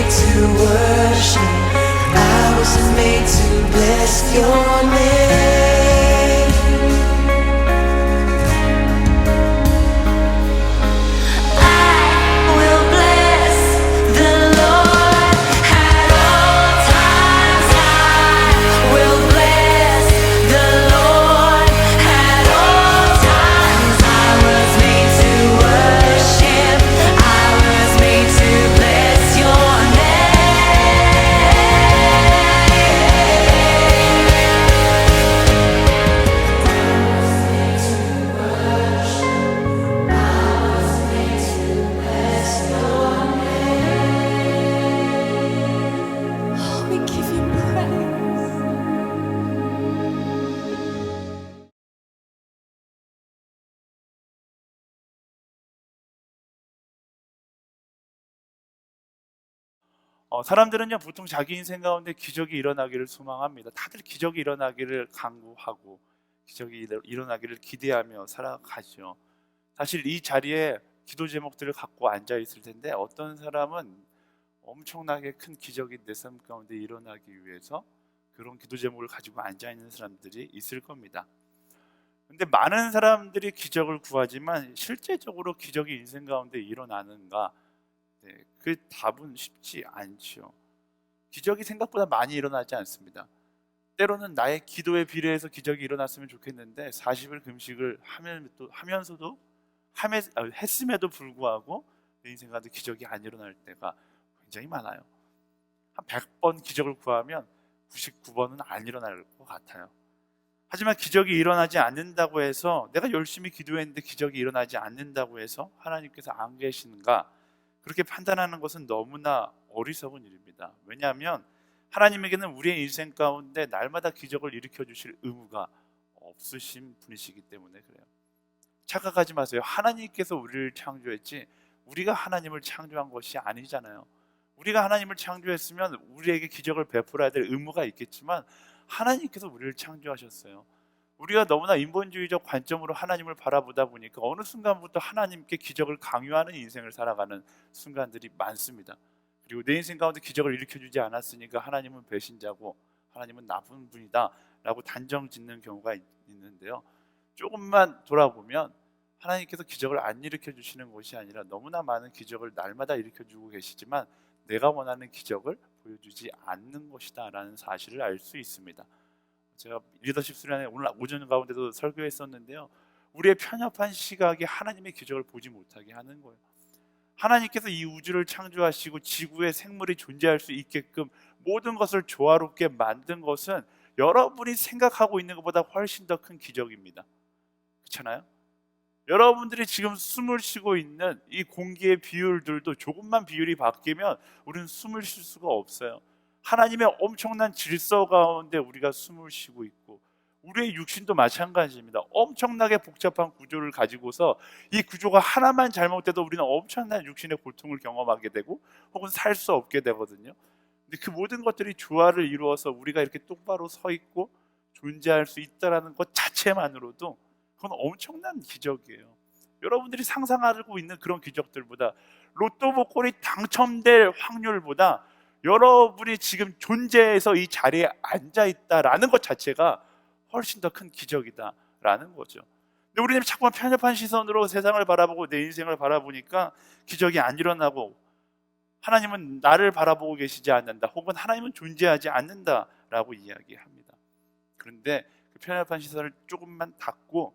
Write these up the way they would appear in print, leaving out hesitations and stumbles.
made to worship. I was made to bless your name. I will bless the Lord at all times. I will bless the Lord at all times. I was made to worship. I was made to bless your name. Oh, we give you praise. 사람들은요 보통 자기 인생 가운데 기적이 일어나기를 소망합니다. 다들 기적이 일어나기를 간구하고 기적이 일어나기를 기대하며 살아가죠. 사실 이 자리에 기도 제목들을 갖고 앉아 있을 텐데 어떤 사람은 엄청나게 큰 기적이 내 삶 가운데 일어나기 위해서 그런 기도 제목을 가지고 앉아 있는 사람들이 있을 겁니다. 근데 많은 사람들이 기적을 구하지만 실제적으로 기적이 인생 가운데 일어나는가? 그 답은 쉽지 않죠. 기적이 생각보다 많이 일어나지 않습니다. 때로는 나의 기도에 비례해서 기적이 일어났으면 좋겠는데 40일 금식을 하면서도 했음에도 불구하고 내 인생 가운데 기적이 안 일어날 때가 굉장히 많아요. 한 100번 기적을 구하면 99번은 안 일어날 것 같아요. 하지만 기적이 일어나지 않는다고 해서 내가 열심히 기도했는데 기적이 일어나지 않는다고 해서 하나님께서 안 계시는가? 그렇게 판단하는 것은 너무나 어리석은 일입니다. 왜냐하면 하나님에게는 우리의 인생 가운데 날마다 기적을 일으켜 주실 의무가 없으신 분이시기 때문에 그래요. 착각하지 마세요. 하나님께서 우리를 창조했지 우리가 하나님을 창조한 것이 아니잖아요. 우리가 하나님을 창조했으면 우리에게 기적을 베풀어야 될 의무가 있겠지만 하나님께서 우리를 창조하셨어요. 우리가 너무나 인본주의적 관점으로 하나님을 바라보다 보니까 어느 순간부터 하나님께 기적을 강요하는 인생을 살아가는 순간들이 많습니다. 그리고 내 인생 가운데 기적을 일으켜주지 않았으니까 하나님은 배신자고 하나님은 나쁜 분이다 라고 단정 짓는 경우가 있는데요, 조금만 돌아보면 하나님께서 기적을 안 일으켜주시는 것이 아니라 너무나 많은 기적을 날마다 일으켜주고 계시지만 내가 원하는 기적을 보여주지 않는 것이다 라는 사실을 알 수 있습니다. 제가 리더십 수련회 오늘 오전 가운데도 설교했었는데요, 우리의 편협한 시각이 하나님의 기적을 보지 못하게 하는 거예요. 하나님께서 이 우주를 창조하시고 지구에 생물이 존재할 수 있게끔 모든 것을 조화롭게 만든 것은 여러분이 생각하고 있는 것보다 훨씬 더 큰 기적입니다. 그렇잖아요? 여러분들이 지금 숨을 쉬고 있는 이 공기의 비율들도 조금만 비율이 바뀌면 우리는 숨을 쉴 수가 없어요. 하나님의 엄청난 질서 가운데 우리가 숨을 쉬고 있고 우리의 육신도 마찬가지입니다. 엄청나게 복잡한 구조를 가지고서 이 구조가 하나만 잘못돼도 우리는 엄청난 육신의 고통을 경험하게 되고 혹은 살 수 없게 되거든요. 근데 그 모든 것들이 조화를 이루어서 우리가 이렇게 똑바로 서 있고 존재할 수 있다는 것 자체만으로도 그건 엄청난 기적이에요. 여러분들이 상상하고 있는 그런 기적들보다 로또 복권이 당첨될 확률보다 여러분이 지금 존재해서 이 자리에 앉아 있다라는 것 자체가 훨씬 더 큰 기적이다라는 거죠. 근데 우리는 자꾸만 편협한 시선으로 세상을 바라보고 내 인생을 바라보니까 기적이 안 일어나고 하나님은 나를 바라보고 계시지 않는다 혹은 하나님은 존재하지 않는다라고 이야기합니다. 그런데 그 편협한 시선을 조금만 닫고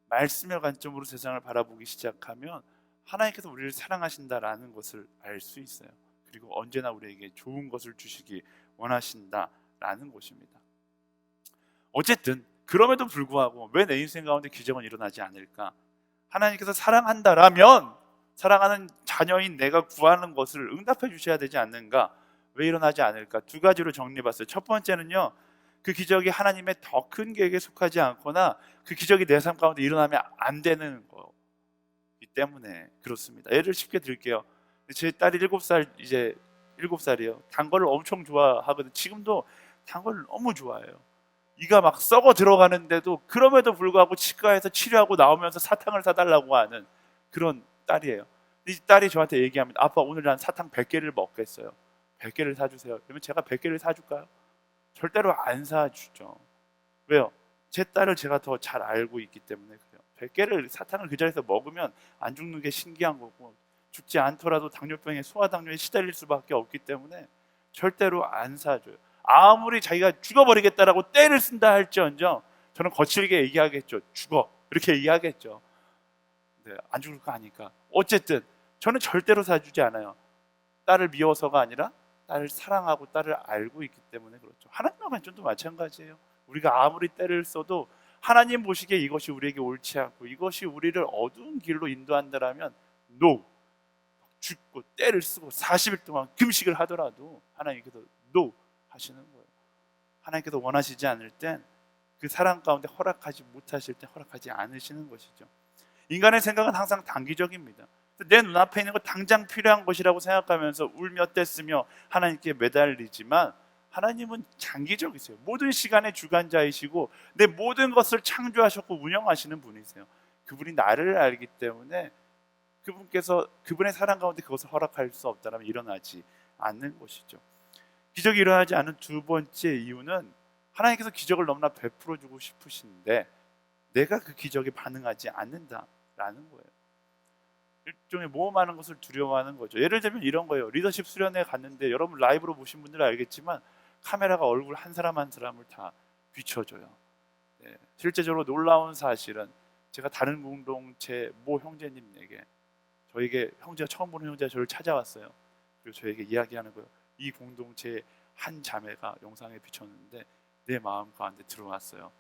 말씀의 관점으로 세상을 바라보기 시작하면 하나님께서 우리를 사랑하신다라는 것을 알 수 있어요. 그리고 언제나 우리에게 좋은 것을 주시기 원하신다라는 것입니다. 어쨌든 그럼에도 불구하고 왜 내 인생 가운데 기적은 일어나지 않을까? 하나님께서 사랑한다라면 사랑하는 자녀인 내가 구하는 것을 응답해 주셔야 되지 않는가? 왜 일어나지 않을까? 두 가지로 정리해봤어요. 첫 번째는요, 그 기적이 하나님의 더 큰 계획에 속하지 않거나 그 기적이 내 삶 가운데 일어나면 안 되는 거기 때문에 그렇습니다. 예를 쉽게 들게요. 제 딸이 7살, 이제 7살이에요. 단 거를 엄청 좋아하거든요. 지금도 단 거를 너무 좋아해요. 이가 막 썩어 들어가는데도 그럼에도 불구하고 치과에서 치료하고 나오면서 사탕을 사달라고 하는 그런 딸이에요. 이 딸이 저한테 얘기합니다. 아빠, 오늘 난 사탕 100개를 먹겠어요. 100개를 사주세요. 그러면 제가 100개를 사줄까요? 절대로 안 사주죠. 왜요? 제 딸을 제가 더 잘 알고 있기 때문에 그래요. 100개를 사탕을 그 자리에서 먹으면 안 죽는 게 신기한 거고, 죽지 않더라도 당뇨병에, 소아당뇨에 시달릴 수밖에 없기 때문에 절대로 안 사줘요. 아무리 자기가 죽어버리겠다라고 떼를 쓴다 할지언정 저는 거칠게 얘기하겠죠. 죽어, 이렇게 얘기하겠죠. 네, 안 죽을 거 아니까. 어쨌든 저는 절대로 사주지 않아요. 딸을 미워서가 아니라 딸을 사랑하고 딸을 알고 있기 때문에 그렇죠. 하나님과 관점도 마찬가지예요. 우리가 아무리 때를 써도 하나님 보시기에 이것이 우리에게 옳지 않고 이것이 우리를 어두운 길로 인도한다라면 NO, 죽고 때를 쓰고 40일 동안 금식을 하더라도 하나님께서 NO 하시는 거예요. 하나님께서 원하시지 않을 땐, 그 사랑 가운데 허락하지 못하실 때 허락하지 않으시는 것이죠. 인간의 생각은 항상 단기적입니다. 내 눈앞에 있는 거 당장 필요한 것이라고 생각하면서 울며 떼쓰며 하나님께 매달리지만 하나님은 장기적이세요. 모든 시간의 주관자이시고 내 모든 것을 창조하셨고 운영하시는 분이세요. 그분이 나를 알기 때문에 그분께서 그분의 사랑 가운데 그것을 허락할 수 없다면 일어나지 않는 것이죠. 기적이 일어나지 않은 두 번째 이유는 하나님께서 기적을 너무나 베풀어 주고 싶으신데 내가 그 기적에 반응하지 않는다라는 거예요. 일종의 모험하는 것을 두려워하는 거죠. 예를 들면 이런 거예요. 리더십 수련회 갔는데 여러분 라이브로 보신 분들은 알겠지만 카메라가 얼굴 한 사람 한 사람을 다 비춰줘요. 네. 실제적으로 놀라운 사실은 제가 다른 공동체 모 형제님에게, 저에게 형제가 처음 보는 형제가 저를 찾아왔어요. 그리고 저에게 이야기하는 거예요. 이 공동체의 한 자매가 영상에 비쳤는데 내 마음 가운데 들어왔어요.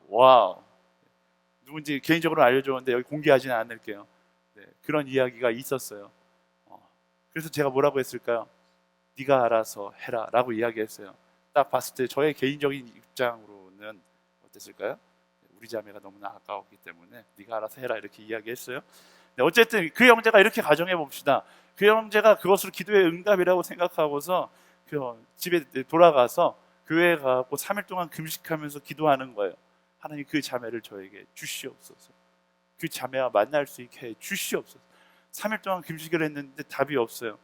와우. 누군지 개인적으로 알려줬는데 여기 공개하지는 않을게요. 네, 그런 이야기가 있었어요. 그래서 제가 뭐라고 했을까요? 네가 알아서 해라 라고 이야기했어요. 딱 봤을 때 저의 개인적인 입장으로는 어땠을까요? 우리 자매가 너무나 아까웠기 때문에 네가 알아서 해라 이렇게 이야기했어요. 네, 어쨌든 그 형제가 이렇게 가정해 봅시다. 그 형제가 그것을 기도의 응답이라고 생각하고서 그 집에 돌아가서 교회에 가고 3일 동안 금식하면서 기도하는 거예요. 하나님, 그 자매를 저에게 주시옵소서. 그 자매와 만날 수 있게 해 주시옵소서. 3일 동안 금식을 했는데 답이 없어요.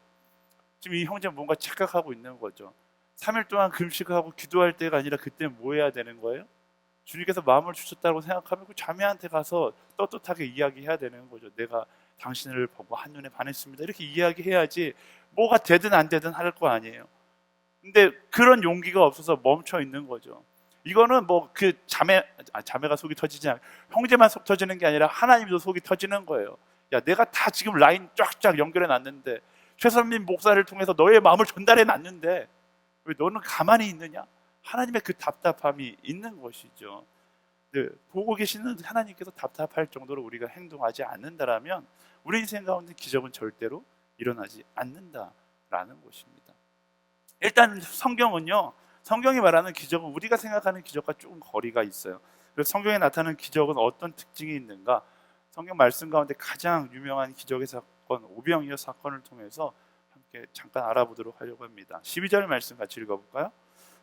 지금 이 형제는 뭔가 착각하고 있는 거죠. 3일 동안 금식하고 기도할 때가 아니라 그때 뭐 해야 되는 거예요? 주님께서 마음을 주셨다고 생각하면 그 자매한테 가서 떳떳하게 이야기해야 되는 거죠. 내가 당신을 보고 한눈에 반했습니다. 이렇게 이야기해야지 뭐가 되든 안 되든 할 거 아니에요. 근데 그런 용기가 없어서 멈춰 있는 거죠. 이거는 뭐 그 자매가 속이 터지지 않아요. 형제만 속 터지는 게 아니라 하나님도 속이 터지는 거예요. 야, 내가 다 지금 라인 쫙쫙 연결해 놨는데, 최선민 목사를 통해서 너의 마음을 전달해 놨는데 왜 너는 가만히 있느냐? 하나님의 그 답답함이 있는 것이죠. 네, 보고 계시는 하나님께서 답답할 정도로 우리가 행동하지 않는다라면 우리 인생 가운데 기적은 절대로 일어나지 않는다라는 것입니다. 일단 성경은요, 성경이 말하는 기적은 우리가 생각하는 기적과 조금 거리가 있어요. 그래서 성경에 나타나는 기적은 어떤 특징이 있는가? 성경 말씀 가운데 가장 유명한 기적의 사건, 오병이어 사건을 통해서 함께 잠깐 알아보도록 하려고 합니다. 12절 말씀 같이 읽어볼까요?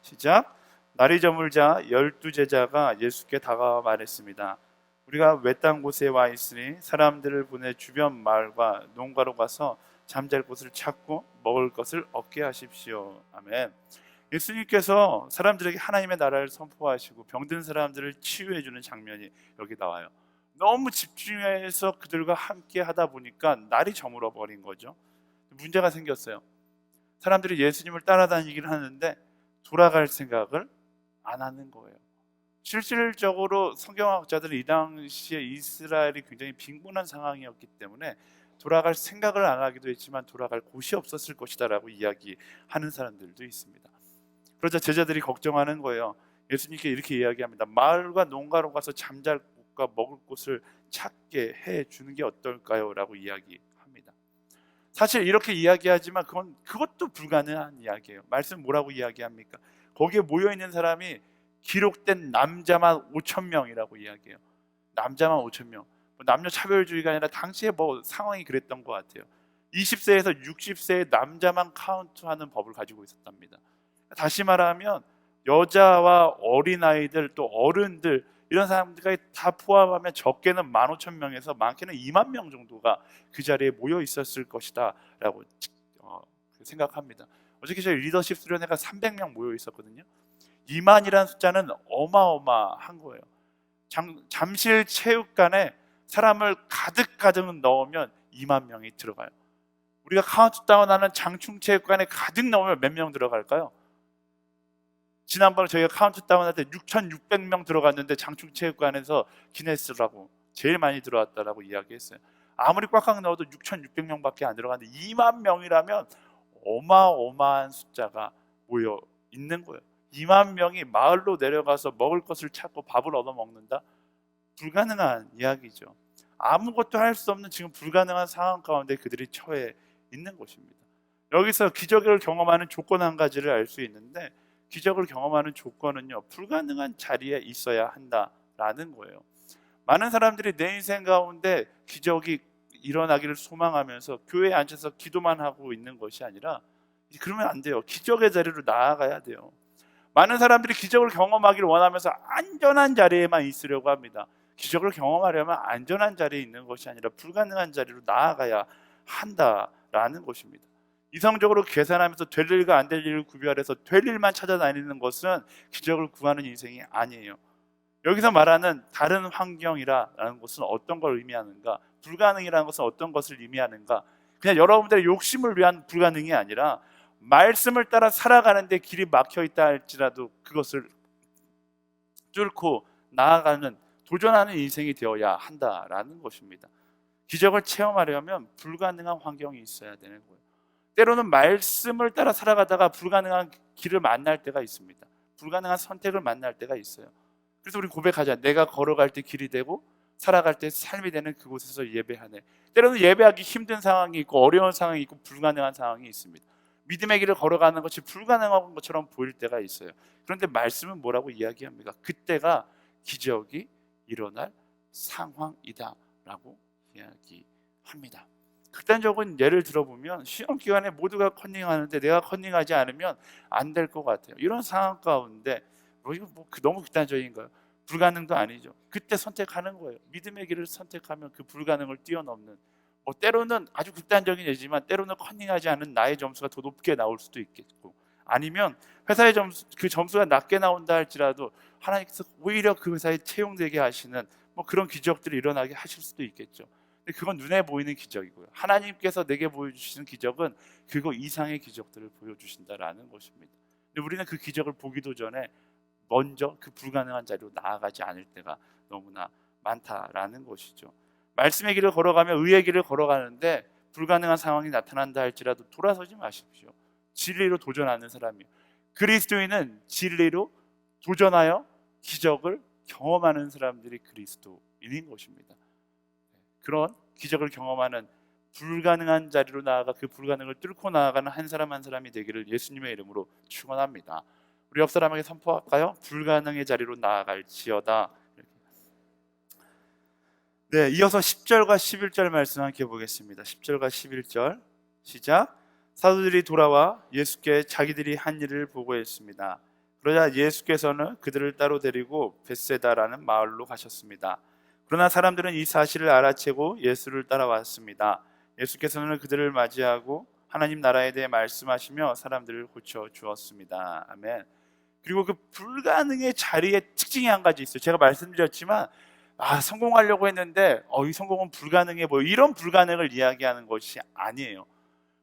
시작. 날이 저물자 12제자가 예수께 다가와 말했습니다. 우리가 외딴 곳에 와 있으니 사람들을 보내 주변 마을과 농가로 가서 잠잘 곳을 찾고 먹을 것을 얻게 하십시오. 아멘. 예수님께서 사람들에게 하나님의 나라를 선포하시고 병든 사람들을 치유해 주는 장면이 여기 나와요. 너무 집중해서 그들과 함께 하다 보니까 날이 저물어 버린 거죠. 문제가 생겼어요. 사람들이 예수님을 따라다니기를 하는데 돌아갈 생각을 안 하는 거예요. 실질적으로 성경학자들은 이 당시에 이스라엘이 굉장히 빈곤한 상황이었기 때문에 돌아갈 생각을 안 하기도 했지만 돌아갈 곳이 없었을 것이다 라고 이야기하는 사람들도 있습니다. 그러자 제자들이 걱정하는 거예요. 예수님께 이렇게 이야기합니다. 마을과 농가로 가서 잠잘 곳과 먹을 곳을 찾게 해주는 게 어떨까요? 라고 이야기합니다. 사실 이렇게 이야기하지만 그것도 불가능한 이야기예요. 말씀 뭐라고 이야기합니까? 거기에 모여있는 사람이 기록된 남자만 5,000명이라고 이야기해요. 남자만 5,000명. 남녀 차별주의가 아니라 당시에 뭐 상황이 그랬던 것 같아요. 20세에서 60세의 남자만 카운트하는 법을 가지고 있었답니다. 다시 말하면 여자와 어린아이들 또 어른들 이런 사람들까지 다 포함하면 적게는 15,000명에서 많게는 2만 명 정도가 그 자리에 모여 있었을 것이다 라고 생각합니다. 어저께 저희 리더십 수련회가 300명 모여 있었거든요. 2만이라는 숫자는 어마어마한 거예요. 잠실 체육관에 사람을 가득 넣으면 2만 명이 들어가요. 우리가 카운트다운하는 장충체육관에 가득 넣으면 몇 명 들어갈까요? 지난번에 저희가 카운트다운 할 때 6,600명 들어갔는데 장충체육관에서 기네스라고 제일 많이 들어왔다라고 이야기했어요. 아무리 꽉꽉 넣어도 6,600명밖에 안 들어갔는데 2만 명이라면 어마어마한 숫자가 모여 있는 거예요. 2만 명이 마을로 내려가서 먹을 것을 찾고 밥을 얻어 먹는다? 불가능한 이야기죠. 아무것도 할 수 없는 지금 불가능한 상황 가운데 그들이 처해 있는 것입니다. 여기서 기적을 경험하는 조건 한 가지를 알 수 있는데, 기적을 경험하는 조건은요, 불가능한 자리에 있어야 한다라는 거예요. 많은 사람들이 내 인생 가운데 기적이 일어나기를 소망하면서 교회에 앉아서 기도만 하고 있는 것이 아니라, 그러면 안 돼요. 기적의 자리로 나아가야 돼요. 많은 사람들이 기적을 경험하기를 원하면서 안전한 자리에만 있으려고 합니다. 기적을 경험하려면 안전한 자리에 있는 것이 아니라 불가능한 자리로 나아가야 한다라는 것입니다. 이성적으로 계산하면서 될 일과 안 될 일을 구별해서 될 일만 찾아다니는 것은 기적을 구하는 인생이 아니에요. 여기서 말하는 다른 환경이라는 것은 어떤 걸 의미하는가? 불가능이라는 것은 어떤 것을 의미하는가? 그냥 여러분들의 욕심을 위한 불가능이 아니라 말씀을 따라 살아가는데 길이 막혀 있다 할지라도 그것을 뚫고 나아가는, 도전하는 인생이 되어야 한다라는 것입니다. 기적을 체험하려면 불가능한 환경이 있어야 되는 거예요. 때로는 말씀을 따라 살아가다가 불가능한 길을 만날 때가 있습니다. 불가능한 선택을 만날 때가 있어요. 그래서 우리 고백하자. 내가 걸어갈 때 길이 되고 살아갈 때 삶이 되는 그곳에서 예배하네. 때로는 예배하기 힘든 상황이 있고 어려운 상황이 있고 불가능한 상황이 있습니다. 믿음의 길을 걸어가는 것이 불가능한 것처럼 보일 때가 있어요. 그런데 말씀은 뭐라고 이야기합니까? 그때가 기적이 일어날 상황이다 라고 이야기합니다. 극단적인 예를 들어보면 시험 기간에 모두가 컨닝하는데 내가 컨닝하지 않으면 안 될 것 같아요. 이런 상황 가운데 이거 너무 극단적인가요? 불가능도 아니죠. 그때 선택하는 거예요. 믿음의 길을 선택하면 그 불가능을 뛰어넘는, 때로는 아주 극단적인 예지만 때로는 컨닝하지 않은 나의 점수가 더 높게 나올 수도 있겠고, 아니면 회사의 그 점수가 낮게 나온다 할지라도 하나님께서 오히려 그 회사에 채용되게 하시는 그런 기적들이 일어나게 하실 수도 있겠죠. 근데 그건 눈에 보이는 기적이고요. 하나님께서 내게 보여주시는 기적은 그거 이상의 기적들을 보여주신다라는 것입니다. 근데 우리는 그 기적을 보기도 전에 먼저 그 불가능한 자리로 나아가지 않을 때가 너무나 많다라는 것이죠. 말씀의 길을 걸어가며 의의 길을 걸어가는데 불가능한 상황이 나타난다 할지라도 돌아서지 마십시오. 진리로 도전하는 사람이요, 그리스도인은 진리로 도전하여 기적을 경험하는 사람들이 그리스도인인 것입니다. 그런 기적을 경험하는, 불가능한 자리로 나아가 그 불가능을 뚫고 나아가는 한 사람 한 사람이 되기를 예수님의 이름으로 축원합니다. 우리 옆 사람에게 선포할까요? 불가능의 자리로 나아갈지어다. 네, 이어서 10절과 11절 말씀 함께 보겠습니다. 10절과 11절 시작. 사도들이 돌아와 예수께 자기들이 한 일을 보고했습니다. 그러자 예수께서는 그들을 따로 데리고 벳세다라는 마을로 가셨습니다. 그러나 사람들은 이 사실을 알아채고 예수를 따라왔습니다. 예수께서는 그들을 맞이하고 하나님 나라에 대해 말씀하시며 사람들을 고쳐 주었습니다. 아멘. 그리고 그 불가능의 자리에 특징이 한 가지 있어요. 제가 말씀드렸지만 성공하려고 했는데 이 성공은 불가능해 보여, 이런 불가능을 이야기하는 것이 아니에요.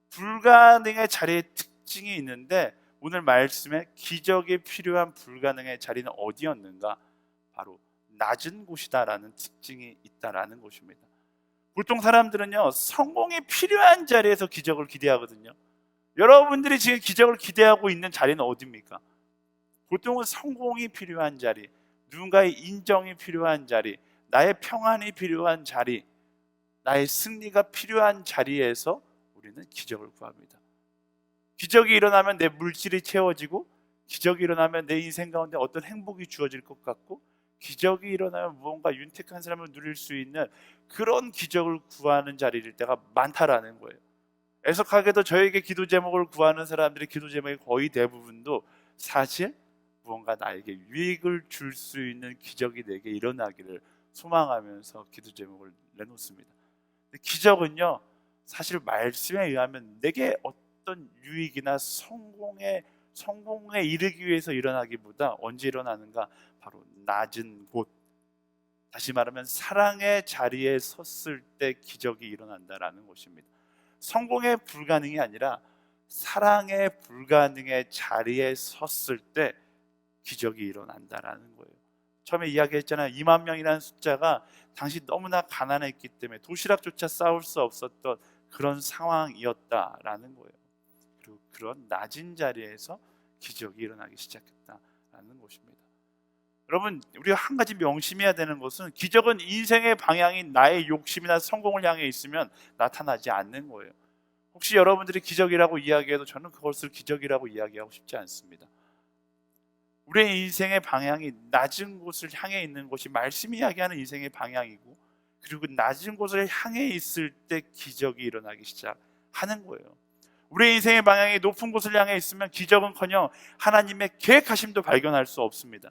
불가능의 자리에 특징이 있는데 오늘 말씀에 기적이 필요한 불가능의 자리는 어디였는가? 바로 낮은 곳이다라는 특징이 있다라는 것입니다. 보통 사람들은요, 성공이 필요한 자리에서 기적을 기대하거든요. 여러분들이 지금 기적을 기대하고 있는 자리는 어디입니까? 보통은 성공이 필요한 자리, 누군가의 인정이 필요한 자리, 나의 평안이 필요한 자리, 나의 승리가 필요한 자리에서 우리는 기적을 구합니다. 기적이 일어나면 내 물질이 채워지고, 기적이 일어나면 내 인생 가운데 어떤 행복이 주어질 것 같고, 기적이 일어나면 무언가 윤택한 삶을 누릴 수 있는 그런 기적을 구하는 자리일 때가 많다라는 거예요. 애석하게도 저에게 기도 제목을 구하는 사람들의 기도 제목의 거의 대부분도 사실 무언가 나에게 유익을 줄 수 있는 기적이 내게 일어나기를 소망하면서 기도 제목을 내놓습니다. 기적은요, 사실 말씀에 의하면 내게 어떤 유익이나 성공에 이르기 위해서 일어나기보다 언제 일어나는가? 바로 낮은 곳, 다시 말하면 사랑의 자리에 섰을 때 기적이 일어난다라는 것입니다. 성공의 불가능이 아니라 사랑의 불가능의 자리에 섰을 때 기적이 일어난다라는 거예요. 처음에 이야기했잖아요. 2만 명이라는 숫자가 당시 너무나 가난했기 때문에 도시락조차 싸울 수 없었던 그런 상황이었다라는 거예요. 그리고 그런 낮은 자리에서 기적이 일어나기 시작했다라는 것입니다. 여러분, 우리가 한 가지 명심해야 되는 것은 기적은 인생의 방향이 나의 욕심이나 성공을 향해 있으면 나타나지 않는 거예요. 혹시 여러분들이 기적이라고 이야기해도 저는 그것을 기적이라고 이야기하고 싶지 않습니다. 우리의 인생의 방향이 낮은 곳을 향해 있는 것이 말씀이 이야기하는 인생의 방향이고, 그리고 낮은 곳을 향해 있을 때 기적이 일어나기 시작하는 거예요. 우리의 인생의 방향이 높은 곳을 향해 있으면 기적은커녕 하나님의 계획하심도 발견할 수 없습니다.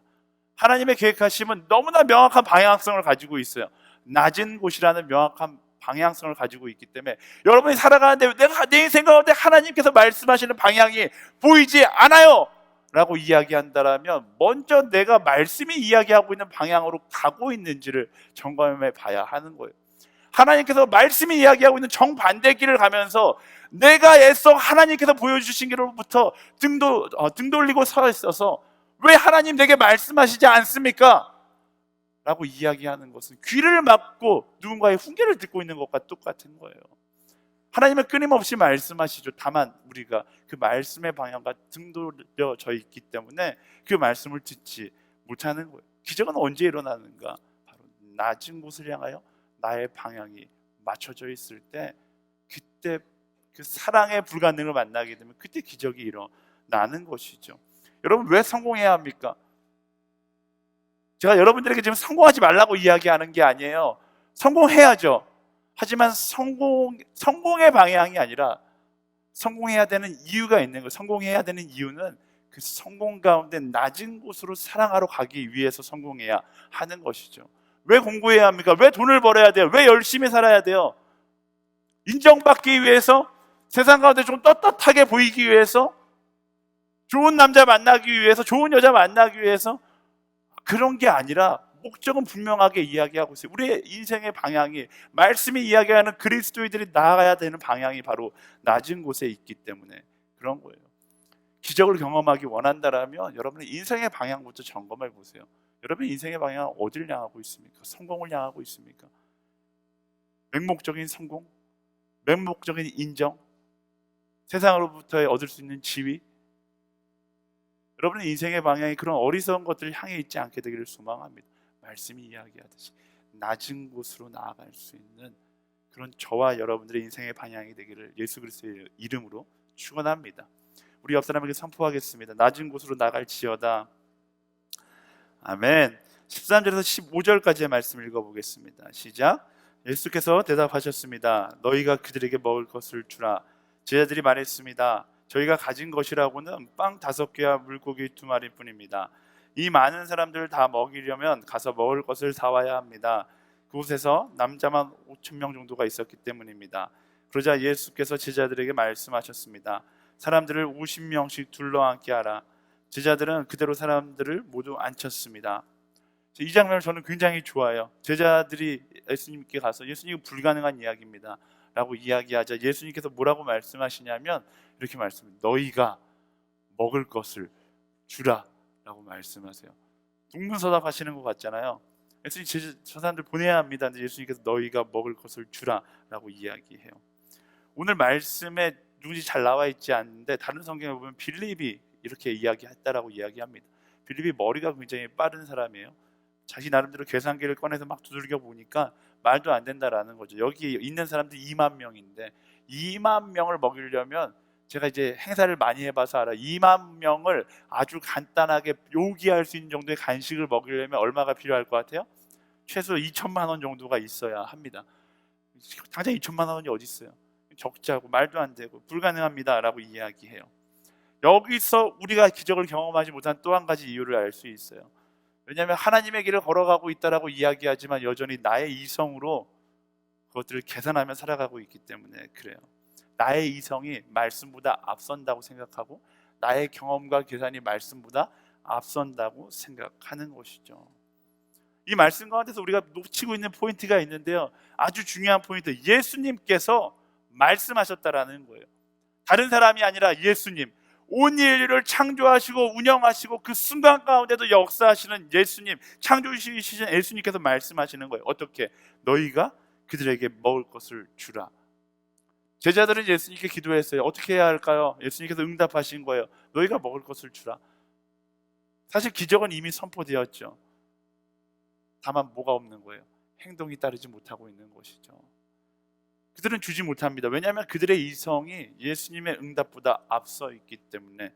하나님의 계획하심은 너무나 명확한 방향성을 가지고 있어요. 낮은 곳이라는 명확한 방향성을 가지고 있기 때문에 여러분이 살아가는데 내가 내 인생 가운데 하나님께서 말씀하시는 방향이 보이지 않아요 라고 이야기한다면 먼저 내가 말씀이 이야기하고 있는 방향으로 가고 있는지를 점검해 봐야 하는 거예요. 하나님께서 말씀이 이야기하고 있는 정반대 길을 가면서 내가 애써 하나님께서 보여주신 길로부터 등 돌리고 서 있어서 왜 하나님 내게 말씀하시지 않습니까? 라고 이야기하는 것은 귀를 막고 누군가의 훈계를 듣고 있는 것과 똑같은 거예요. 하나님은 끊임없이 말씀하시죠. 다만 우리가 그 말씀의 방향과 등 돌려져 있기 때문에 그 말씀을 듣지 못하는 거예요. 기적은 언제 일어나는가? 바로 낮은 곳을 향하여 나의 방향이 맞춰져 있을 때, 그때 그 사랑의 불가능을 만나게 되면 그때 기적이 일어나는 것이죠. 여러분, 왜 성공해야 합니까? 제가 여러분들에게 지금 성공하지 말라고 이야기하는 게 아니에요. 성공해야죠. 하지만 성공의 방향이 아니라 성공해야 되는 이유가 있는 거예요. 성공해야 되는 이유는 그 성공 가운데 낮은 곳으로 사랑하러 가기 위해서 성공해야 하는 것이죠. 왜 공부해야 합니까? 왜 돈을 벌어야 돼요? 왜 열심히 살아야 돼요? 인정받기 위해서? 세상 가운데 좀 떳떳하게 보이기 위해서? 좋은 남자 만나기 위해서? 좋은 여자 만나기 위해서? 그런 게 아니라 목적은 분명하게 이야기하고 있어요. 우리의 인생의 방향이 말씀이 이야기하는 그리스도인들이 나아가야 되는 방향이 바로 낮은 곳에 있기 때문에 그런 거예요. 기적을 경험하기 원한다면 여러분의 인생의 방향부터 점검해 보세요. 여러분의 인생의 방향은 어디를 향하고 있습니까? 성공을 향하고 있습니까? 맹목적인 성공? 맹목적인 인정? 세상으로부터 얻을 수 있는 지위? 여러분의 인생의 방향이 그런 어리석은 것들을 향해 있지 않게 되기를 소망합니다. 말씀이 이야기하듯이 낮은 곳으로 나아갈 수 있는 그런 저와 여러분들의 인생의 방향이 되기를 예수 그리스도의 이름으로 축원합니다. 우리 옆 사람에게 선포하겠습니다. 낮은 곳으로 나갈지어다. 아멘. 13절에서 15절까지의 말씀을 읽어보겠습니다. 시작. 예수께서 대답하셨습니다. 너희가 그들에게 먹을 것을 주라. 제자들이 말했습니다. 저희가 가진 것이라고는 빵 5개와 물고기 2마리 뿐입니다. 이 많은 사람들을 다 먹이려면 가서 먹을 것을 사와야 합니다. 그곳에서 남자만 5,000명 정도가 있었기 때문입니다. 그러자 예수께서 제자들에게 말씀하셨습니다. 사람들을 50명씩 둘러앉게 하라. 제자들은 그대로 사람들을 모두 앉혔습니다. 이 장면을 저는 굉장히 좋아해요. 제자들이 예수님께 가서 예수님 불가능한 이야기입니다 라고 이야기하자 예수님께서 뭐라고 말씀하시냐면 이렇게 말씀합니다. 너희가 먹을 것을 주라 라고 말씀하세요. 동문서답 하시는 것 같잖아요. 예수님 저 사람들 보내야 합니다. 근데 예수님께서 너희가 먹을 것을 주라 라고 이야기해요. 오늘 말씀에 누군지 잘 나와 있지 않는데 다른 성경에 보면 빌립이 이렇게 이야기했다라고 이야기합니다. 빌립이 머리가 굉장히 빠른 사람이에요. 자기 나름대로 계산기를 꺼내서 막 두들겨 보니까 말도 안 된다라는 거죠. 여기 있는 사람들이 2만 명인데 2만 명을 먹이려면 제가 이제 행사를 많이 해봐서 알아. 2만 명을 아주 간단하게 요기할 수 있는 정도의 간식을 먹이려면 얼마가 필요할 것 같아요? 최소 2천만 원 정도가 있어야 합니다. 당장 2천만 원이 어디 있어요? 적자고 말도 안 되고 불가능합니다 라고 이야기해요. 여기서 우리가 기적을 경험하지 못한 또 한 가지 이유를 알 수 있어요. 왜냐하면 하나님의 길을 걸어가고 있다라고 이야기하지만 여전히 나의 이성으로 그것들을 계산하며 살아가고 있기 때문에 그래요. 나의 이성이 말씀보다 앞선다고 생각하고 나의 경험과 계산이 말씀보다 앞선다고 생각하는 것이죠. 이 말씀 가운데서 우리가 놓치고 있는 포인트가 있는데요, 아주 중요한 포인트, 예수님께서 말씀하셨다라는 거예요. 다른 사람이 아니라 예수님, 온 인류를 창조하시고 운영하시고 그 순간 가운데도 역사하시는 예수님, 창조주이신 예수님께서 말씀하시는 거예요. 어떻게? 너희가 그들에게 먹을 것을 주라. 제자들은 예수님께 기도했어요. 어떻게 해야 할까요? 예수님께서 응답하신 거예요. 너희가 먹을 것을 주라. 사실 기적은 이미 선포되었죠. 다만 뭐가 없는 거예요? 행동이 따르지 못하고 있는 것이죠. 그들은 주지 못합니다. 왜냐하면 그들의 이성이 예수님의 응답보다 앞서 있기 때문에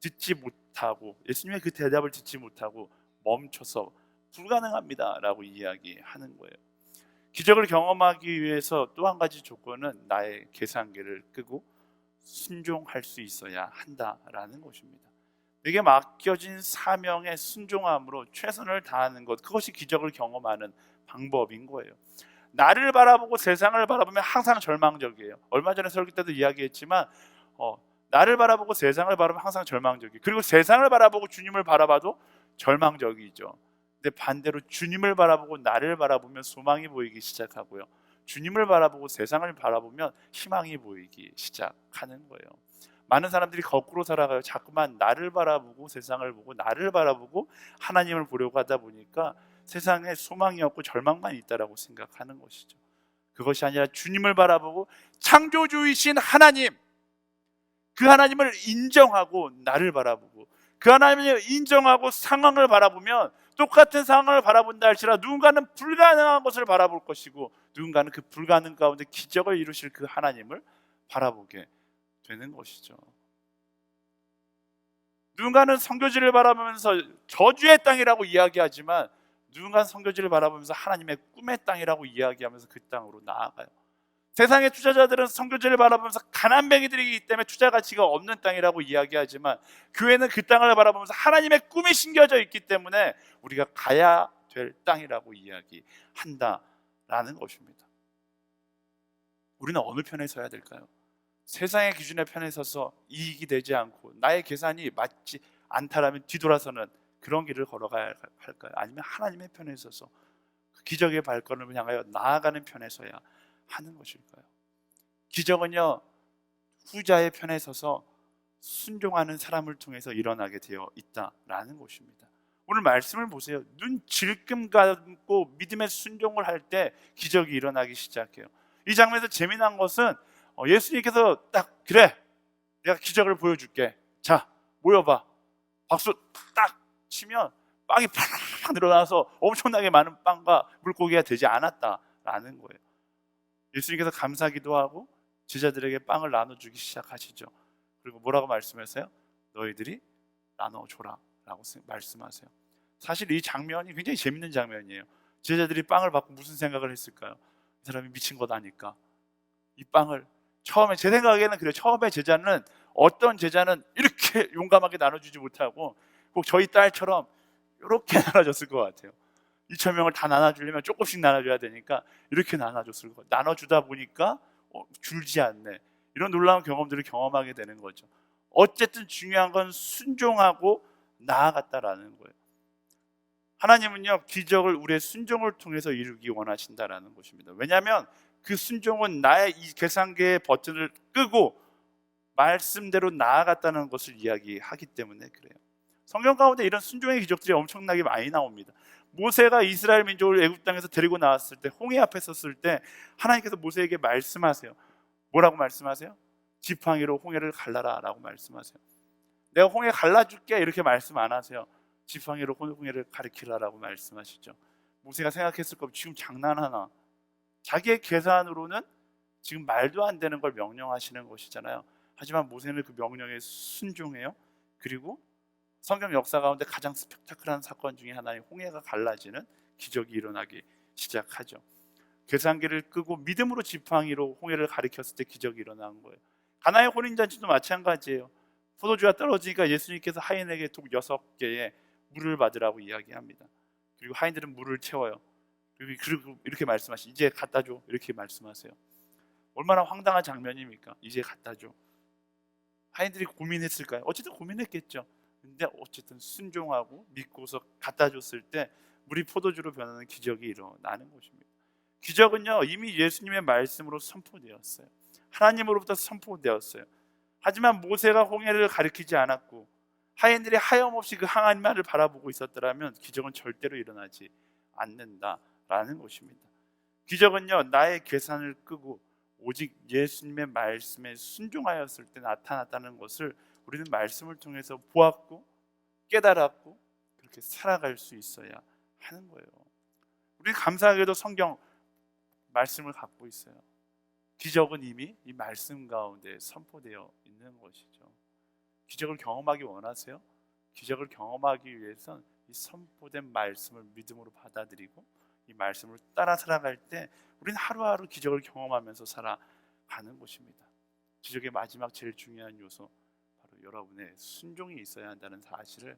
듣지 못하고, 예수님의 그 대답을 듣지 못하고 멈춰서 불가능합니다 라고 이야기하는 거예요. 기적을 경험하기 위해서 또 한 가지 조건은 나의 계산기를 끄고 순종할 수 있어야 한다라는 것입니다. 내게 맡겨진 사명에 순종함으로 최선을 다하는 것, 그것이 기적을 경험하는 방법인 거예요. 나를 바라보고 세상을 바라보면 항상 절망적이에요. 얼마 전에 설교 때도 이야기했지만 나를 바라보고 세상을 바라보면 항상 절망적이에요. 그리고 세상을 바라보고 주님을 바라봐도 절망적이죠. 근데 반대로 주님을 바라보고 나를 바라보면 소망이 보이기 시작하고요, 주님을 바라보고 세상을 바라보면 희망이 보이기 시작하는 거예요. 많은 사람들이 거꾸로 살아가요. 자꾸만 나를 바라보고 세상을 보고 나를 바라보고 하나님을 보려고 하다 보니까 세상에 소망이 없고 절망만 있다라고 생각하는 것이죠. 그것이 아니라 주님을 바라보고 창조주이신 하나님, 그 하나님을 인정하고 나를 바라보고 그 하나님을 인정하고 상황을 바라보면 똑같은 상황을 바라본다 할지라도 누군가는 불가능한 것을 바라볼 것이고 누군가는 그 불가능 가운데 기적을 이루실 그 하나님을 바라보게 되는 것이죠. 누군가는 성교지를 바라보면서 저주의 땅이라고 이야기하지만 누군가는 성교지를 바라보면서 하나님의 꿈의 땅이라고 이야기하면서 그 땅으로 나아가요. 세상의 투자자들은 성교지를 바라보면서 가난뱅이들이기 때문에 투자 가치가 없는 땅이라고 이야기하지만 교회는 그 땅을 바라보면서 하나님의 꿈이 심겨져 있기 때문에 우리가 가야 될 땅이라고 이야기한다라는 것입니다. 우리는 어느 편에 서야 될까요? 세상의 기준의 편에 서서 이익이 되지 않고 나의 계산이 맞지 않다라면 뒤돌아서는 그런 길을 걸어가야 할까요? 아니면 하나님의 편에 서서 기적의 발걸음을 향하여 나아가는 편에 서야 하는 것일까요? 기적은요, 후자의 편에 서서 순종하는 사람을 통해서 일어나게 되어 있다라는 것입니다. 오늘 말씀을 보세요. 눈 질끔 감고 믿음의 순종을 할 때 기적이 일어나기 시작해요. 이 장면에서 재미난 것은 예수님께서 딱 그래, 내가 기적을 보여줄게. 자, 모여봐. 박수 딱 치면 빵이 팍 늘어나서 엄청나게 많은 빵과 물고기가 되지 않았다라는 거예요. 예수님께서 감사기도 하고 제자들에게 빵을 나눠주기 시작하시죠. 그리고 뭐라고 말씀하세요? 너희들이 나눠줘라 라고 말씀하세요. 사실 이 장면이 굉장히 재밌는 장면이에요. 제자들이 빵을 받고 무슨 생각을 했을까요? 이 사람이 미친 것 아닐까? 이 빵을 처음에, 제 생각에는 그래요. 처음에 제자는, 어떤 제자는 이렇게 용감하게 나눠주지 못하고 꼭 저희 딸처럼 이렇게 나눠줬을 것 같아요. 2,000명을 다 나눠주려면 조금씩 나눠줘야 되니까 이렇게 나눠줬을 것 같아요. 나눠주다 보니까 줄지 않네. 이런 놀라운 경험들을 경험하게 되는 거죠. 어쨌든 중요한 건 순종하고 나아갔다라는 거예요. 하나님은요, 기적을 우리의 순종을 통해서 이루기 원하신다라는 것입니다. 왜냐하면 그 순종은 나의 이 계산기의 버튼을 끄고 말씀대로 나아갔다는 것을 이야기하기 때문에 그래요. 성경 가운데 이런 순종의 기적들이 엄청나게 많이 나옵니다. 모세가 이스라엘 민족을 애굽 땅에서 데리고 나왔을 때, 홍해 앞에 섰을 때 하나님께서 모세에게 말씀하세요. 뭐라고 말씀하세요? 지팡이로 홍해를 갈라라 라고 말씀하세요. 내가 홍해 갈라줄게 이렇게 말씀 안 하세요. 지팡이로 홍해를 가리키라라고 말씀하시죠. 모세가 생각했을 겁니다. 지금 장난하나? 자기의 계산으로는 지금 말도 안 되는 걸 명령하시는 것이잖아요. 하지만 모세는 그 명령에 순종해요. 그리고 성경 역사 가운데 가장 스펙타클한 사건 중에 하나인 홍해가 갈라지는 기적이 일어나기 시작하죠. 계산기를 끄고 믿음으로 지팡이로 홍해를 가리켰을 때 기적이 일어난 거예요. 가나의 혼인잔치도 마찬가지예요. 포도주가 떨어지니까 예수님께서 하인에게 독 6개의 물을 받으라고 이야기합니다. 그리고 하인들은 물을 채워요. 그리고 이렇게 말씀하시, 이제 갖다 줘, 이렇게 말씀하세요. 얼마나 황당한 장면입니까? 이제 갖다 줘. 하인들이 고민했을까요? 어쨌든 고민했겠죠. 근데 어쨌든 순종하고 믿고서 갖다 줬을 때 물이 포도주로 변하는 기적이 일어나는 것입니다. 기적은요, 이미 예수님의 말씀으로 선포되었어요. 하나님으로부터 선포되었어요. 하지만 모세가 홍해를 가리키지 않았고 하인들이 하염없이 그 하나님만을 바라보고 있었더라면 기적은 절대로 일어나지 않는다라는 것입니다. 기적은요, 나의 계산을 끄고 오직 예수님의 말씀에 순종하였을 때 나타났다는 것을 우리는 말씀을 통해서 보았고 깨달았고 그렇게 살아갈 수 있어야 하는 거예요. 우리는 감사하게도 성경 말씀을 갖고 있어요. 기적은 이미 이 말씀 가운데 선포되어 있는 것이죠. 기적을 경험하기 원하세요? 기적을 경험하기 위해선 이 선포된 말씀을 믿음으로 받아들이고 이 말씀을 따라 살아갈 때 우리는 하루하루 기적을 경험하면서 살아가는 것입니다. 기적의 마지막 제일 중요한 요소, 바로 여러분의 순종이 있어야 한다는 사실을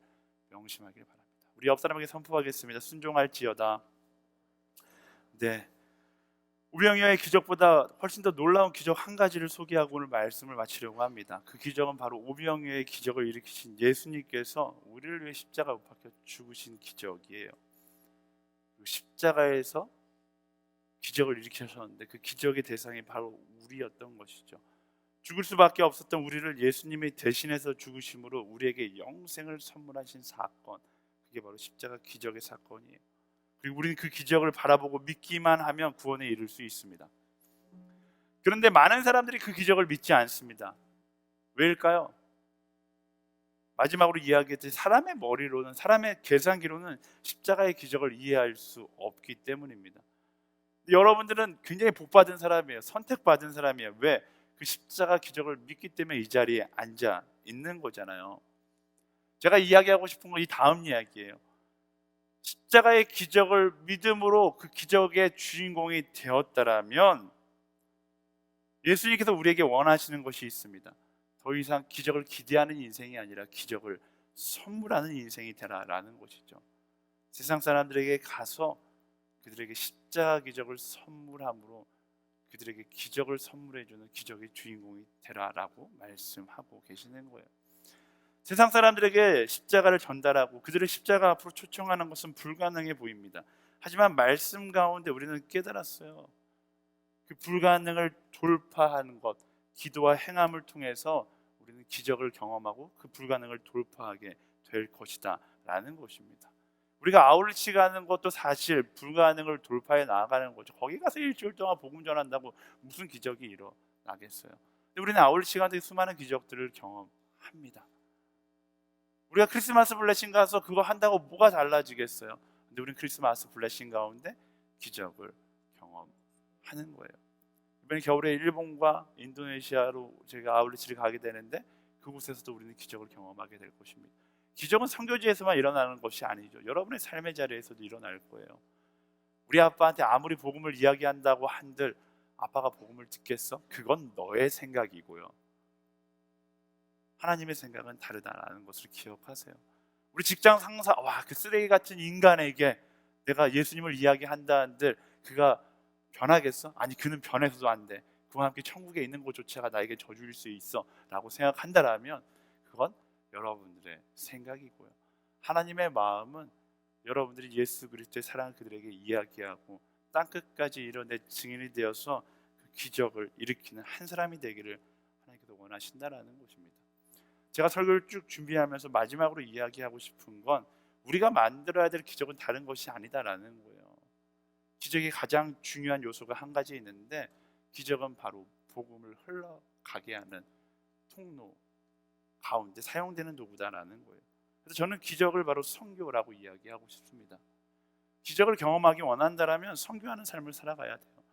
명심하길 바랍니다. 우리 옆 사람에게 선포하겠습니다. 순종할지어다. 네, 우병이어의 기적보다 훨씬 더 놀라운 기적 한 가지를 소개하고 오늘 말씀을 마치려고 합니다. 그 기적은 바로 오병이어의 기적을 일으키신 예수님께서 우리를 위해 십자가에 못 박혀 죽으신 기적이에요. 십자가에서 기적을 일으키셨는데 그 기적의 대상이 바로 우리였던 것이죠. 죽을 수밖에 없었던 우리를 예수님이 대신해서 죽으심으로 우리에게 영생을 선물하신 사건, 그게 바로 십자가 기적의 사건이에요. 그리고 우리는 그 기적을 바라보고 믿기만 하면 구원에 이를 수 있습니다. 그런데 많은 사람들이 그 기적을 믿지 않습니다. 왜일까요? 마지막으로 이야기했듯이 사람의 머리로는, 사람의 계산기로는 십자가의 기적을 이해할 수 없기 때문입니다. 여러분들은 굉장히 복받은 사람이에요. 선택받은 사람이에요. 왜? 그 십자가 기적을 믿기 때문에 이 자리에 앉아 있는 거잖아요. 제가 이야기하고 싶은 건 이 다음 이야기예요. 십자가의 기적을 믿음으로 그 기적의 주인공이 되었다라면 예수님께서 우리에게 원하시는 것이 있습니다. 더 이상 기적을 기대하는 인생이 아니라 기적을 선물하는 인생이 되라라는 것이죠. 세상 사람들에게 가서 그들에게 십자가 기적을 선물함으로 그들에게 기적을 선물해주는 기적의 주인공이 되라라고 말씀하고 계시는 거예요. 세상 사람들에게 십자가를 전달하고 그들의 십자가 앞으로 초청하는 것은 불가능해 보입니다. 하지만 말씀 가운데 우리는 깨달았어요. 그 불가능을 돌파하는 것, 기도와 행함을 통해서 우리는 기적을 경험하고 그 불가능을 돌파하게 될 것이다 라는 것입니다. 우리가 아울리치 가는 것도 사실 불가능을 돌파해 나아가는 거죠. 거기 가서 일주일 동안 복음 전한다고 무슨 기적이 일어나겠어요. 근데 우리는 아울리치 가는 수많은 기적들을 경험합니다. 우리가 크리스마스 블레싱 가서 그거 한다고 뭐가 달라지겠어요? 근데 우리는 크리스마스 블레싱 가운데 기적을 경험하는 거예요. 이번에 겨울에 일본과 인도네시아로 제가 아울리치를 가게 되는데 그곳에서도 우리는 기적을 경험하게 될 것입니다. 기적은 선교지에서만 일어나는 것이 아니죠. 여러분의 삶의 자리에서도 일어날 거예요. 우리 아빠한테 아무리 복음을 이야기한다고 한들 아빠가 복음을 듣겠어? 그건 너의 생각이고요. 하나님의 생각은 다르다라는 것을 기억하세요. 우리 직장 상사, 와, 그 쓰레기 같은 인간에게 내가 예수님을 이야기한다 한들 그가 변하겠어? 아니, 그는 변해서도 안 돼. 그와 함께 천국에 있는 것조차가 나에게 저주일 수 있어 라고 생각한다라면 그건 여러분들의 생각이고요. 하나님의 마음은 여러분들이 예수 그리스도의 사랑을 그들에게 이야기하고 땅끝까지 이뤄내 증인이 되어서 그 기적을 일으키는 한 사람이 되기를 하나님께서 원하신다라는 것입니다. 제가 설교를 쭉 준비하면서 마지막으로 이야기하고 싶은 건 우리가 만들어야 될 기적은 다른 것이 아니다라는 거예요. 기적의 가장 중요한 요소가 한 가지 있는데 기적은 바로 복음을 흘러가게 하는 통로 가운데 사용되는 도구다라는 거예요. 그래서 저는 기적을 바로 선교라고 이야기하고 싶습니다. 기적을 경험하기 원한다면 선교하는 삶을 살아가야 돼요.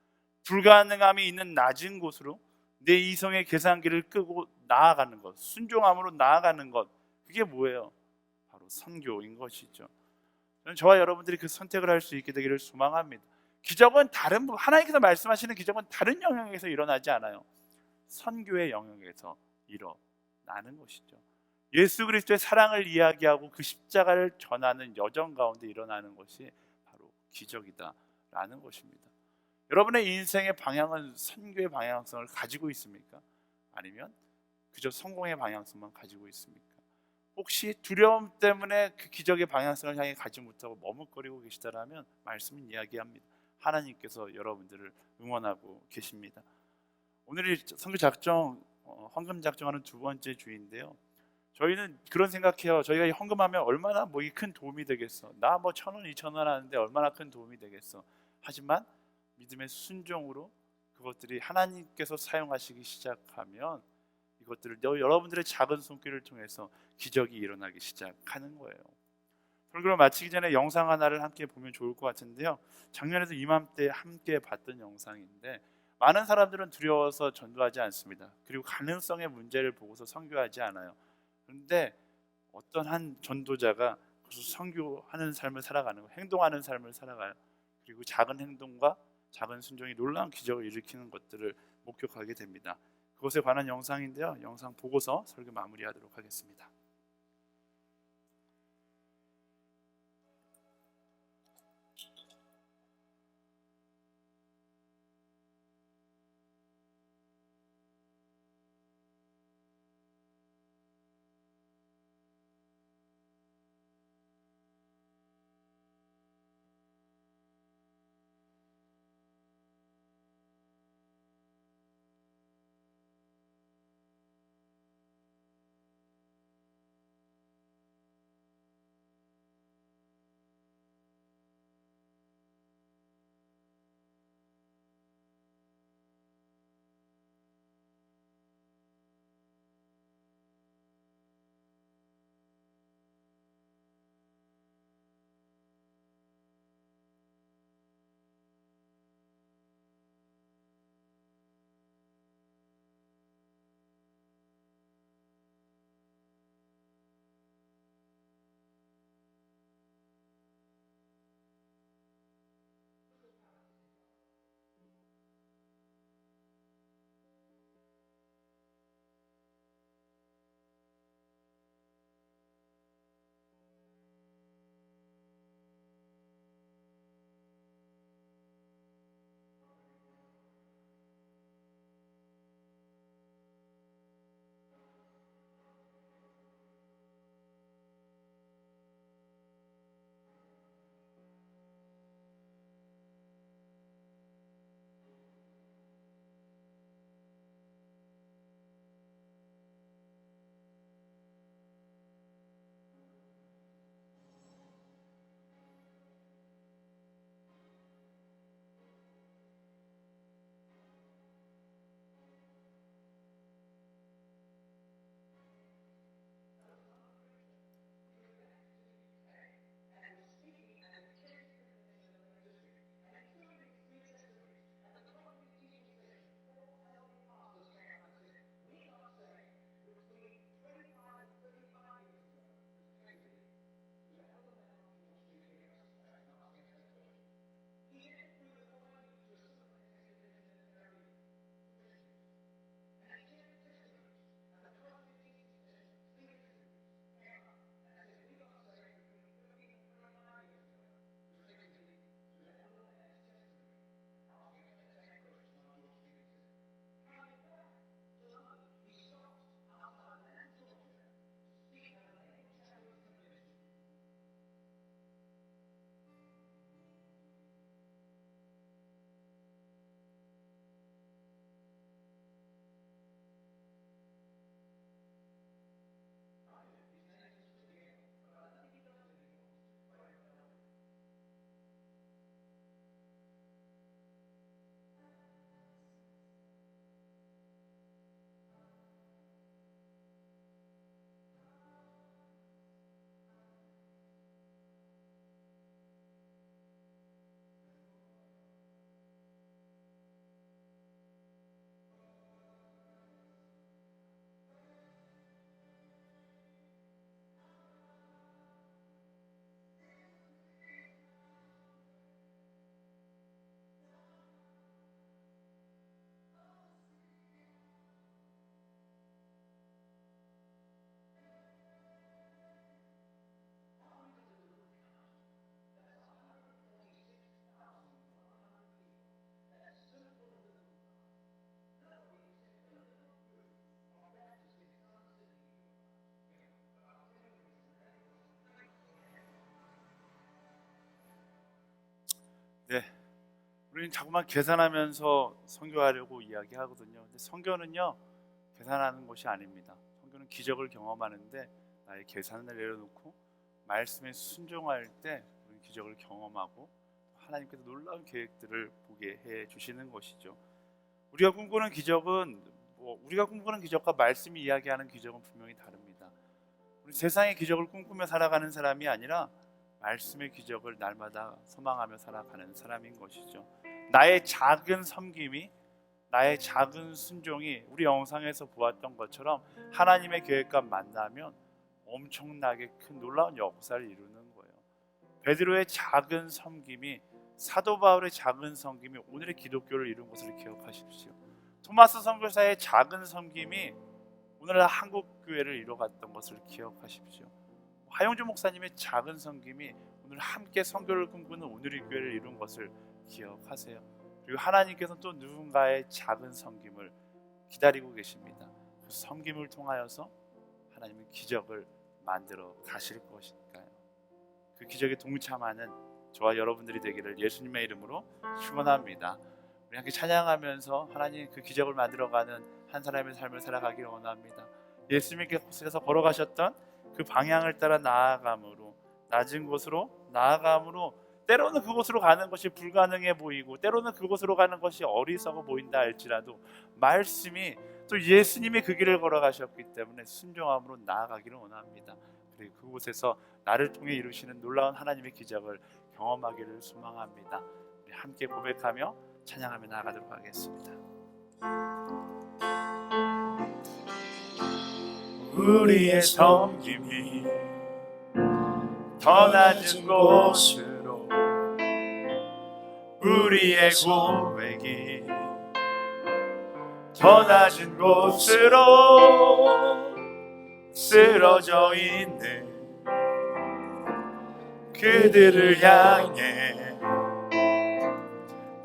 불가능함이 있는 낮은 곳으로 내 이성의 계산기를 끄고 나아가는 것, 순종함으로 나아가는 것, 그게 뭐예요? 바로 선교인 것이죠. 저는 저와 여러분들이 그 선택을 할 수 있게 되기를 소망합니다. 기적은 하나님께서 말씀하시는 기적은 다른 영역에서 일어나지 않아요. 선교의 영역에서 일어나는 것이죠. 예수 그리스도의 사랑을 이야기하고 그 십자가를 전하는 여정 가운데 일어나는 것이 바로 기적이다라는 것입니다. 여러분의 인생의 방향은 선교의 방향성을 가지고 있습니까? 아니면 그저 성공의 방향성만 가지고 있습니까? 혹시 두려움 때문에 그 기적의 방향성을 향해 가지 못하고 머뭇거리고 계시다라면 말씀은 이야기합니다. 하나님께서 여러분들을 응원하고 계십니다. 오늘이 선교 작정, 헌금 작정하는 두 번째 주인데요. 저희는 그런 생각해요. 저희가 이 헌금하면 얼마나 뭐 이 큰 도움이 되겠어. 나 뭐 1,000원, 2,000원 하는데 얼마나 큰 도움이 되겠어. 하지만 믿음의 순종으로 그것들이 하나님께서 사용하시기 시작하면 이것들을 여러분들의 작은 손길을 통해서 기적이 일어나기 시작하는 거예요. 설교를 마치기 전에 영상 하나를 함께 보면 좋을 것 같은데요. 작년에도 이맘때 함께 봤던 영상인데 많은 사람들은 두려워서 전도하지 않습니다. 그리고 가능성의 문제를 보고서 선교하지 않아요. 그런데 어떤 한 전도자가 그래서 선교하는 삶을 살아가는 거, 행동하는 삶을 살아가요. 그리고 작은 행동과 작은 순종이 놀라운 기적을 일으키는 것들을 목격하게 됩니다. 그것에 관한 영상인데요. 영상 보고서 설교 마무리하도록 하겠습니다. 네, 우리는 자꾸만 계산하면서 선교하려고 이야기하거든요. 근데 선교는요, 계산하는 것이 아닙니다. 선교는 기적을 경험하는데 나의 계산을 내려놓고 말씀에 순종할 때 우리는 기적을 경험하고 하나님께서 놀라운 계획들을 보게 해 주시는 것이죠. 우리가 꿈꾸는 기적은 우리가 꿈꾸는 기적과 말씀이 이야기하는 기적은 분명히 다릅니다. 우리 세상의 기적을 꿈꾸며 살아가는 사람이 아니라 말씀의 기적을 날마다 소망하며 살아가는 사람인 것이죠. 나의 작은 섬김이, 나의 작은 순종이 우리 영상에서 보았던 것처럼 하나님의 계획과 만나면 엄청나게 큰 놀라운 역사를 이루는 거예요. 베드로의 작은 섬김이, 사도 바울의 작은 섬김이 오늘의 기독교를 이룬 것을 기억하십시오. 토마스 선교사의 작은 섬김이 오늘날 한국 교회를 이뤄갔던 것을 기억하십시오. 하용주 목사님의 작은 섬김이 오늘 함께 선교를 꿈꾸는 오늘의 교회를 이룬 것을 기억하세요. 그리고 하나님께서는 또 누군가의 작은 섬김을 기다리고 계십니다. 그 섬김을 통하여서 하나님은 기적을 만들어 가실 것이니까요. 그 기적에 동참하는 저와 여러분들이 되기를 예수님의 이름으로 축원합니다. 우리 함께 찬양하면서 하나님 그 기적을 만들어가는 한 사람의 삶을 살아가기를 원합니다. 예수님께서 걸어가셨던 그 방향을 따라 나아감으로, 낮은 곳으로 나아감으로, 때로는 그곳으로 가는 것이 불가능해 보이고 때로는 그곳으로 가는 것이 어리석어 보인다 할지라도 말씀이 또 예수님이 그 길을 걸어가셨기 때문에 순종함으로 나아가기를 원합니다. 그리고 그곳에서 나를 통해 이루시는 놀라운 하나님의 기적을 경험하기를 소망합니다. 우리 함께 고백하며 찬양하며 나아가도록 하겠습니다. 우리의 섬김이 더 낮은 곳으로, 우리의 고백이 더 낮은 곳으로 쓰러져 있는 그들을 향해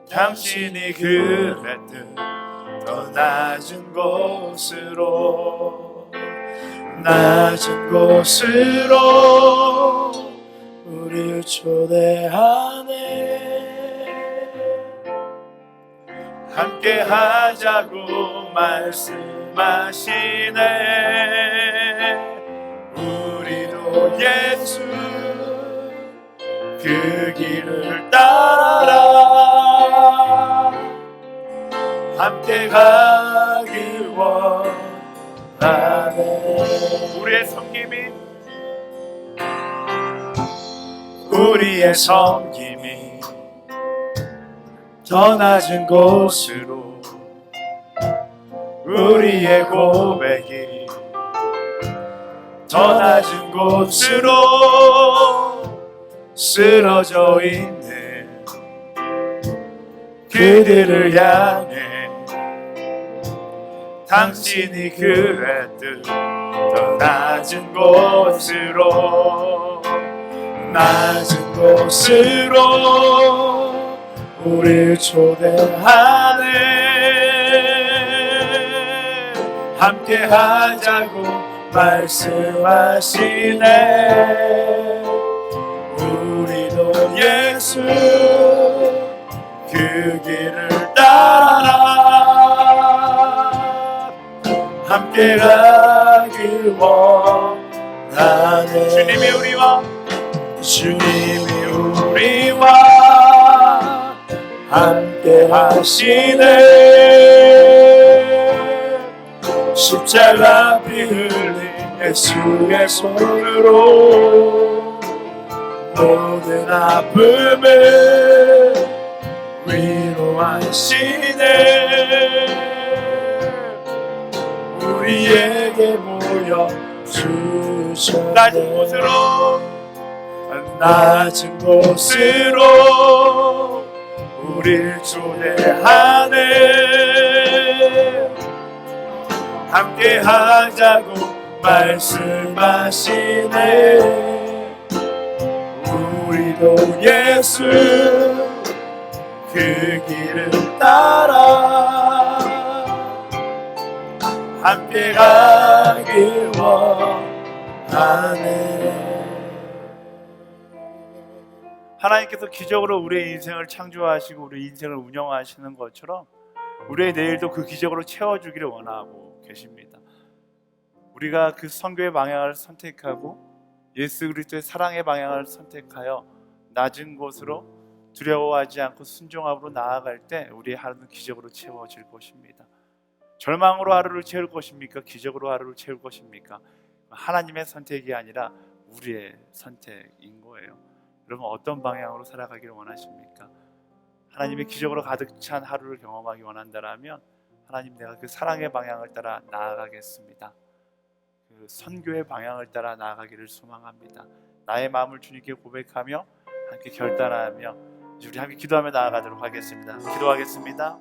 당신이 그랬듯 더 낮은 곳으로, 낮은 곳으로 우리를 초대하네. 함께 하자고 말씀하시네. 우리도 예수 그 길을 따라라. 함께 가길 원하네. 우리의 섬김이 더 낮은 곳으로, 우리의 고백이 더 낮은 곳으로 쓰러져 있는 그들을 향해 당신이 그랬듯 더 낮은 곳으로, 낮은 곳으로 우릴 초대하네. 함께 하자고 말씀하시네. 우리도 예수 그 길을 따라 함께 가길 원하네. 주님이 우리와 함께 하시네. 십자가 피 흘린 예수의 손으로 모든 아픔을 위로하시네. 우리에게 모여 주셨네. 낮은 곳으로 우릴 초대하네. 함께 하자고 말씀하시네. 우리도 예수 그 길을 따라 함께 가길 원하네. 하나님께서 기적으로 우리의 인생을 창조하시고 우리 인생을 운영하시는 것처럼 우리의 내일도 그 기적으로 채워주기를 원하고 계십니다. 우리가 그 선교의 방향을 선택하고 예수 그리스도의 사랑의 방향을 선택하여 낮은 곳으로 두려워하지 않고 순종함으로 나아갈 때 우리의 하루는 기적으로 채워질 것입니다. 절망으로 하루를 채울 것입니까? 기적으로 하루를 채울 것입니까? 하나님의 선택이 아니라 우리의 선택인 거예요. 여러분 어떤 방향으로 살아가기를 원하십니까? 하나님의 기적으로 가득 찬 하루를 경험하기 원한다면 하나님, 내가 그 사랑의 방향을 따라 나아가겠습니다. 그 선교의 방향을 따라 나아가기를 소망합니다. 나의 마음을 주님께 고백하며 함께 결단하며 우리 함께 기도하며 나아가도록 하겠습니다. 기도하겠습니다.